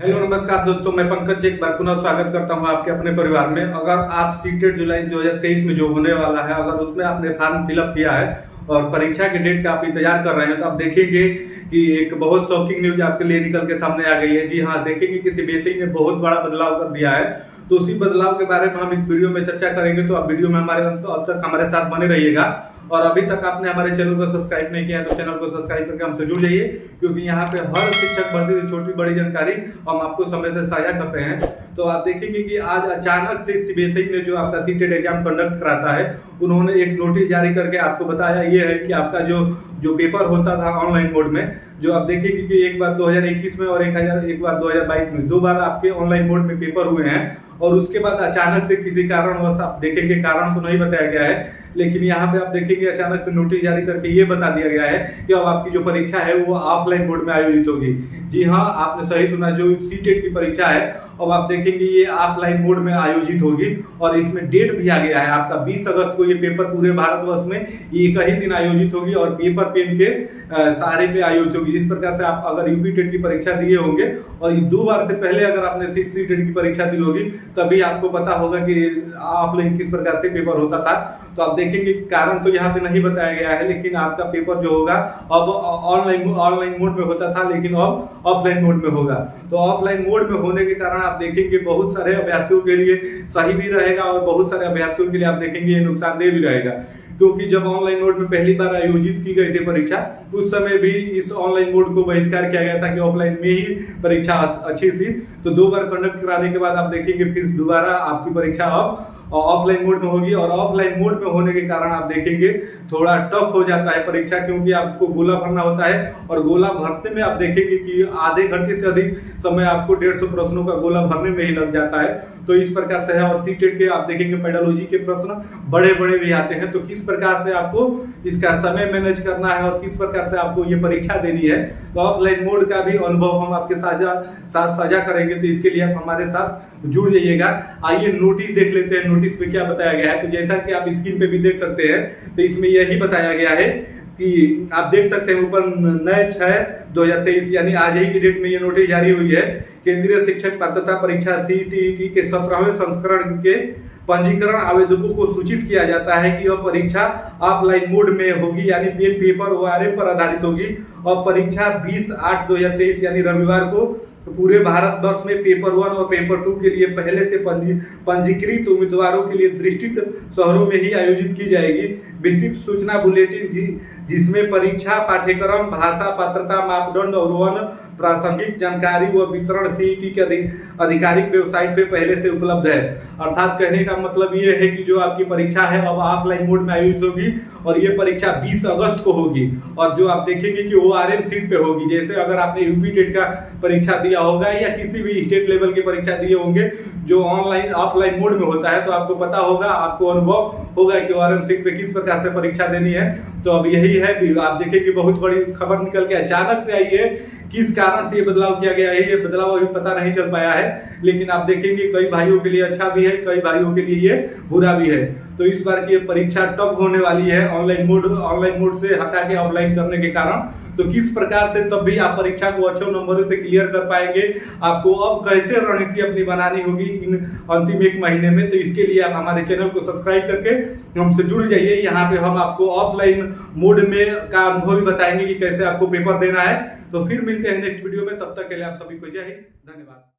Hello नमस्कार दोस्तों, मैं पंकज एक बार पुनः स्वागत करता हूं आपके अपने परिवार में। अगर आप सीटेट जुलाई 2023 में जो होने वाला है, अगर उसमें आपने फॉर्म फिलअप किया है और परीक्षा के डेट का आप इंतजार कर रहे हैं, तो आप देखेंगे कि एक बहुत शॉकिंग न्यूज आपके लिए निकल के सामने आ गई है। जी हाँ, देखेंगे कि सीबीएसई ने बहुत बड़ा बदलाव कर दिया है। तो उसी बदलाव के बारे में हम इस वीडियो में चर्चा करेंगे, तो आप वीडियो में हमारे अब तक हमारे साथ बने रहिएगा। और अभी तक आपने हमारे चैनल को सब्सक्राइब नहीं किया है तो चैनल को सब्सक्राइब करके हमसे जुड़ जाइए, क्योंकि यहाँ पे हर शिक्षक भर्ती की छोटी बड़ी जानकारी हम आपको समय से साझा करते हैं। तो आप देखेंगे कि आज अचानक से सीबीएसई ने जो आपका सीटेट एग्जाम कंडक्ट कराता है, उन्होंने एक नोटिस जारी करके आपको बताया ये है कि आपका जो पेपर होता था ऑनलाइन मोड में, जो आप देखेंगे कि एक बार 2021 में और एक बार 2022 में, 2 बार आपके ऑनलाइन मोड में पेपर हुए हैं। और उसके बाद अचानक से किसी कारणवश, आप देखेंगे कारण तो नहीं बताया गया है, लेकिन यहाँ पे आप देखेंगे अचानक से नोटिस जारी करके ये बता दिया गया है कि अब आपकी जो परीक्षा है वो ऑफलाइन मोड में आयोजित होगी। जी हाँ, आपने सही सुना, जो सीटेट की परीक्षा है अब आप देखेंगे ये ऑफलाइन मोड में आयोजित होगी। और इसमें डेट भी आ गया है, आपका 20 अगस्त को ये पेपर पूरे भारतवर्ष में एक ही दिन आयोजित होगी और पेपर पेन के सहारे पे आयोजित होगी। जिस प्रकार से आप अगर यूपी टेट की परीक्षा दिए होंगे और 2 बार से पहले अगर आपने सीटेट की परीक्षा दी होगी, तभी आपको पता होगा कि ऑफलाइन किस प्रकार से पेपर होता था। तो आप देखेंगे कारण तो यहाँ पे नहीं बताया गया है, लेकिन आपका पेपर जो होगा अब ऑनलाइन मोड में होता था, लेकिन अब ऑफलाइन मोड में होगा। तो ऑफलाइन मोड में होने के कारण आप देखेंगे बहुत सारे अभ्यर्थियों के लिए सही भी रहेगा और बहुत सारे अभ्यर्थियों के लिए आप देखेंगे ये नुकसानदेह भी रहेगा। क्योंकि जब ऑनलाइन मोड में पहली बार आयोजित की गई थी परीक्षा, उस समय भी इस ऑनलाइन मोड को बहिष्कार किया गया था कि ऑफलाइन में ही परीक्षा अच्छी थी। तो 2 बार कंडक्ट कराने के बाद आप देखेंगे फिर दोबारा आपकी परीक्षा अब ऑफलाइन मोड में होगी। और ऑफलाइन मोड में होने के कारण आप देखेंगे थोड़ा टफ हो जाता है परीक्षा, क्योंकि आपको गोला भरना होता है और गोला भरने में आप देखेंगे कि आधे घंटे से अधिक समय आपको 150 प्रश्नों का गोला भरने में ही लग जाता है। तो इस प्रकार से है। और सीटेट के आप देखेंगे पेडालॉजी के प्रश्न बड़े बड़े भी आते हैं। तो किस प्रकार से आपको इसका समय मैनेज करना है और किस प्रकार से आपको ये परीक्षा देनी है, तो ऑफलाइन मोड का भी अनुभव हम आपके साथ साझा करेंगे। तो इसके लिए आप हमारे साथ जुड़ जाइएगा। आइए नोटिस देख लेते हैं, नोटिस में क्या बताया गया है। तो जैसा कि आप स्क्रीन पे भी देख सकते हैं, तो इसमें यही बताया गया है कि आप देख सकते हैं ऊपर 9/6/2023 यानी आज ही की डेट में ये नोटिस जारी हुई है। केंद्रीय शिक्षक पात्रता परीक्षा सीटीईटी के 17वें संस्करण के पंजीकरण आवेदकों को सूचित किया जाता है कि वह परीक्षा ऑफलाइन मोड में होगी, यानी पेन पेपर ओआरएम पर आधारित होगी। और परीक्षा 20/8/2023 यानी रविवार को पूरे भारतवर्ष में पेपर 1 और पेपर 2 के लिए पहले से पंजीकृत उम्मीदवारों के लिए दृष्टित शहरों में ही आयोजित की जाएगी। विस्तृत सूचना बुलेटिन जिसमें परीक्षा पाठ्यक्रम, भाषा, पात्रता मापदंड और अन्य प्रासंगिक जानकारी व वितरण सीईटी के आधिकारिक वेबसाइट पे पहले से उपलब्ध है। अर्थात कहने का मतलब ये है कि जो आपकी परीक्षा है अब ऑफलाइन मोड में आयोजित होगी और ये परीक्षा 20 अगस्त को होगी। और जो आप देखेंगे कि ओआरएम सीट पे होगी। जैसे अगर आपने यूपी टेट का परीक्षा दिया होगा या किसी भी स्टेट लेवल की परीक्षा दिए होंगे जो ऑफलाइन मोड में होता है, तो आपको पता होगा, आपको अनुभव होगा कि ओआरएम सीट पे किस प्रकार से परीक्षा देनी है। तो अब यही है, आप देखेंगे बहुत बड़ी खबर निकल के अचानक से आई है। किस कारण से ये बदलाव किया गया है, ये बदलाव अभी पता नहीं चल पाया है, लेकिन आप देखेंगे कई भाइयों के लिए अच्छा भी है, कई भाइयों के लिए ये बुरा भी है। तो इस बार की परीक्षा टफ होने वाली है ऑनलाइन मोड से हटा के ऑफलाइन करने के कारण। तो किस प्रकार से तब भी आप परीक्षा को अच्छे नंबरों से क्लियर कर पाएंगे, आपको अब कैसे रणनीति अपनी बनानी होगी इन अंतिम 1 महीने में, तो इसके लिए आप हमारे चैनल को सब्सक्राइब करके हमसे जुड़ जाइए। यहाँ पे हम आपको ऑफलाइन मोड में का अनुभव भी बताएंगे कि कैसे आपको पेपर देना है। तो फिर मिलते हैं नेक्स्ट वीडियो में, तब तक के लिए आप सभी को जय हिंद, धन्यवाद।